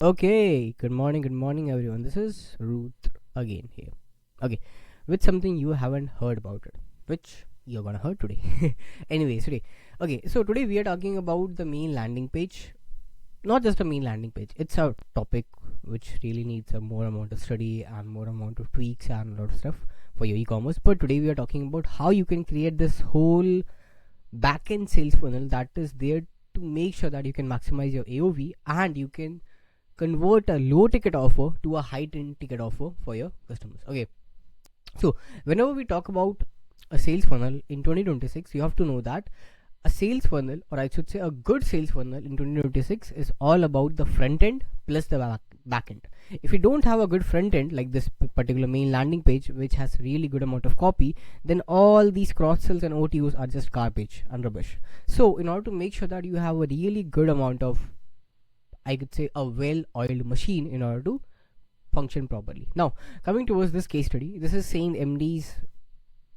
Okay, good morning everyone. This is Ruth again here. Okay, with something you haven't heard about it, which you're gonna hear today. Anyways, today. Okay, so today we are talking about the main landing page. Not just a main landing page, it's a topic which really needs a more amount of study and more amount of tweaks and a lot of stuff for your e-commerce. But today we are talking about how you can create this whole back-end sales funnel that is there to make sure that you can maximize your AOV and you can convert a low ticket offer to a high ticket offer for your customers. Okay, so whenever we talk about a sales funnel in 2026, you have to know that a sales funnel, or I should say a good sales funnel in 2026, is all about the front end plus the back end. If you don't have a good front end like this particular main landing page which has really good amount of copy, then all these cross sells and OTUs are just garbage and rubbish. So in order to make sure that you have a really good amount of, I could say, a well-oiled machine in order to function properly. Now, coming towards this case study, this is Sane MD's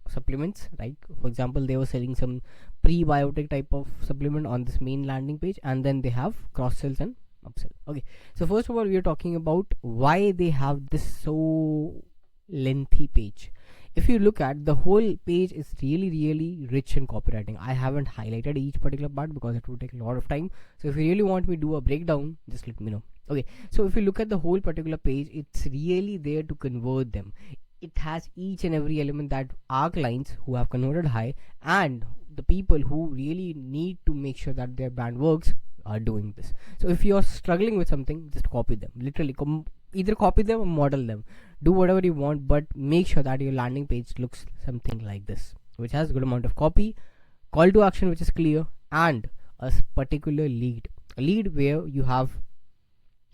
supplements, right? For example, they were selling some prebiotic type of supplement on this main landing page, and then they have cross sells and upsell. Okay, so first of all, we are talking about why they have this so lengthy page. If you look at the whole page, is really rich in copywriting. I haven't highlighted each particular part because it would take a lot of time. So if you really want me to do a breakdown, just let me know. Okay, so if you look at the whole particular page, it's really there to convert them. It has each and every element that our clients who have converted high and the people who really need to make sure that their brand works are doing this. So if you're struggling with something, just copy them. Literally, either copy them or model them. Do whatever you want, but make sure that your landing page looks something like this, which has good amount of copy, call to action which is clear, and a particular lead. A lead where you have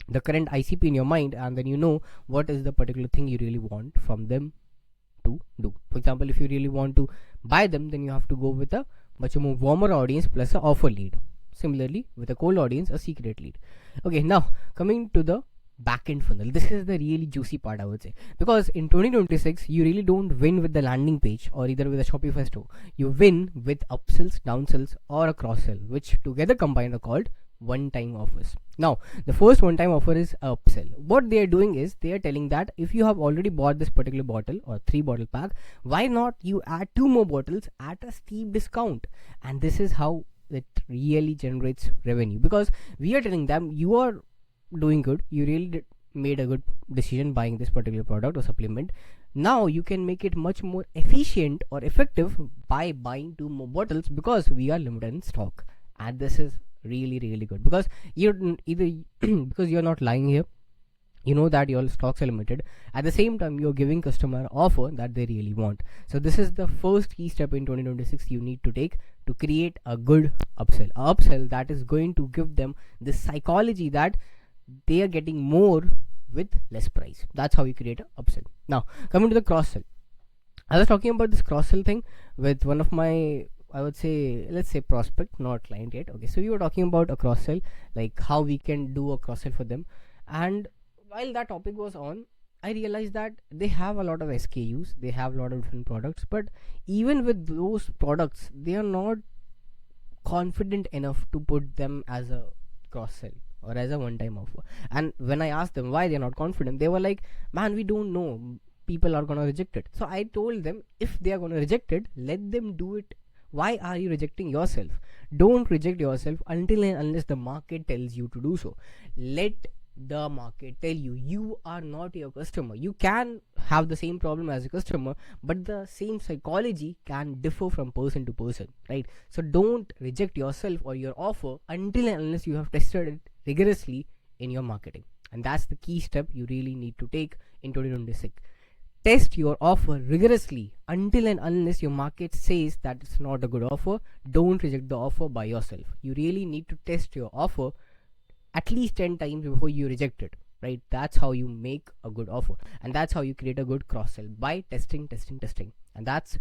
the current ICP in your mind, and then you know what is the particular thing you really want from them to do. For example, if you really want to buy them, then you have to go with a much more warmer audience plus an offer lead. Similarly, with a cold audience, a secret lead. Okay, now coming to the back-end funnel. This is the really juicy part, I would say, because in 2026 you really don't win with the landing page or either with a Shopify store. You win with upsells, downsells, or a cross-sell, which together combined are called one-time offers. Now, the first one-time offer is upsell. What they are doing is they are telling that if you have already bought this particular bottle or 3 bottle pack, why not you add 2 more bottles at a steep discount? And this is how it really generates revenue, because we are telling them you are doing good, you really made a good decision buying this particular product or supplement. Now you can make it much more efficient or effective by buying 2 more bottles because we are limited in stock. And this is really good, because you're either because you're not lying here, you know that your stocks are limited. At the same time, you're giving customer offer that they really want. So this is the first key step in 2026 you need to take to create a good upsell that is going to give them this psychology that they are getting more with less price. That's how you create an upsell. Now coming to the cross sell, I was talking about this cross sell thing with one of my, I would say, let's say prospect, not client yet. Okay, so we were talking about a cross sell, like how we can do a cross sell for them. And while that topic was on, I realized that they have a lot of SKUs, they have a lot of different products, but even with those products, they are not confident enough to put them as a cross sell or as a one-time offer. And when I asked them why they're not confident, they were like, man, we don't know, people are gonna reject it. So I told them, if they are gonna reject it, let them do it. Why are you rejecting yourself? Don't reject yourself until and unless the market tells you to do so. Let the market tell you. You are not your customer. You can have the same problem as a customer, but the same psychology can differ from person to person, right? So don't reject yourself or your offer until and unless you have tested it rigorously in your marketing. And that's the key step you really need to take in 2026. Test your offer rigorously until and unless your market says that it's not a good offer. Don't reject the offer by yourself. You really need to test your offer at least 10 times before you reject it, right? That's how you make a good offer, and that's how you create a good cross sell, by testing. And that's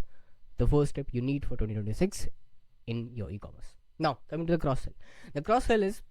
the first step you need for 2026 in your e-commerce. Now coming to the cross sell. The cross sell is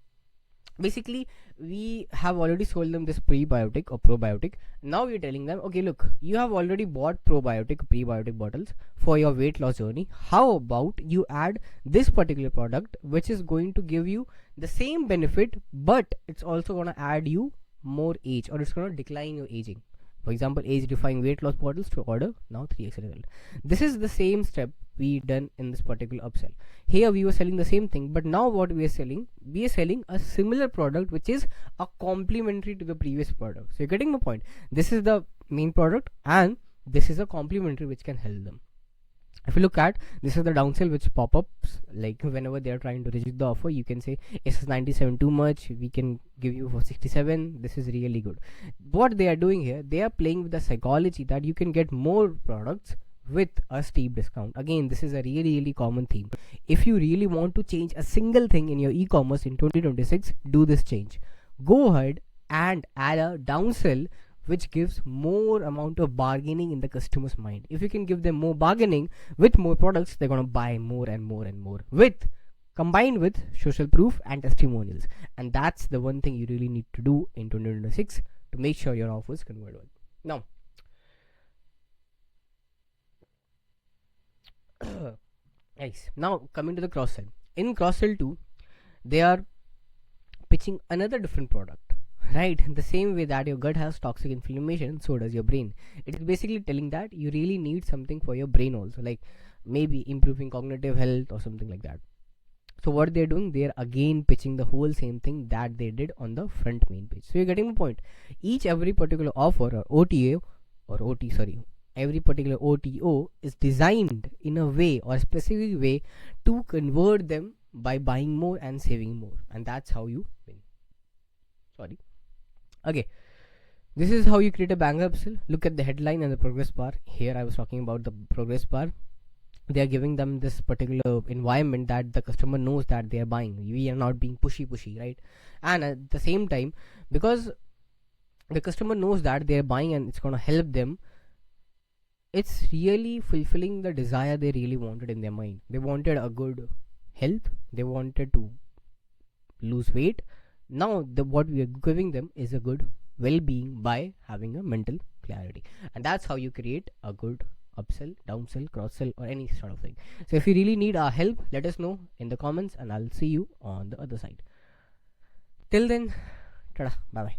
basically, we have already sold them this prebiotic or probiotic. Now we're telling them, okay, look, you have already bought prebiotic bottles for your weight loss journey. How about you add this particular product which is going to give you the same benefit, but it's also going to add you more age, or it's gonna decline your aging. For example, age defying weight loss bottles to order now 3x result. This is the same step we done in this particular upsell. Here we were selling the same thing, but now what we are selling a similar product which is a complementary to the previous product. So you're getting my point. This is the main product and this is a complementary which can help them. If you look at, this is the downsell which pop-ups, like whenever they are trying to reject the offer, you can say, is 97 too much, we can give you for 67, this is really good. What they are doing here, they are playing with the psychology that you can get more products with a steep discount. Again, this is a really common theme. If you really want to change a single thing in your e-commerce in 2026, do this change. Go ahead and add a downsell which gives more amount of bargaining in the customer's mind. If you can give them more bargaining with more products, they're going to buy more and more and more, with combined with social proof and testimonials. And that's the one thing you really need to do in 2026 to make sure your offers convert well. Now, nice. Now coming to the cross sell. In cross sell 2, they are pitching another different product. Right, the same way that your gut has toxic inflammation, so does your brain. It is basically telling that you really need something for your brain also, like maybe improving cognitive health or something like that. So what they're doing, they're again pitching the whole same thing that they did on the front main page. So you're getting the point. Every particular offer or OTA or OT, sorry, every particular OTO is designed in a way or a specific way to convert them by buying more and saving more, and that's how you win. Sorry. Okay, this is how you create a banger upsell. Look at the headline and the progress bar. Here I was talking about the progress bar. They are giving them this particular environment that the customer knows that they are buying. We are not being pushy, right? And at the same time, because the customer knows that they are buying and it's going to help them, it's really fulfilling the desire they really wanted in their mind. They wanted a good health. They wanted to lose weight. Now what we are giving them is a good well-being by having a mental clarity, and that's how you create a good upsell, downsell, cross-sell, or any sort of thing. So if you really need our help, let us know in the comments and I'll see you on the other side. Till then, tada, bye bye.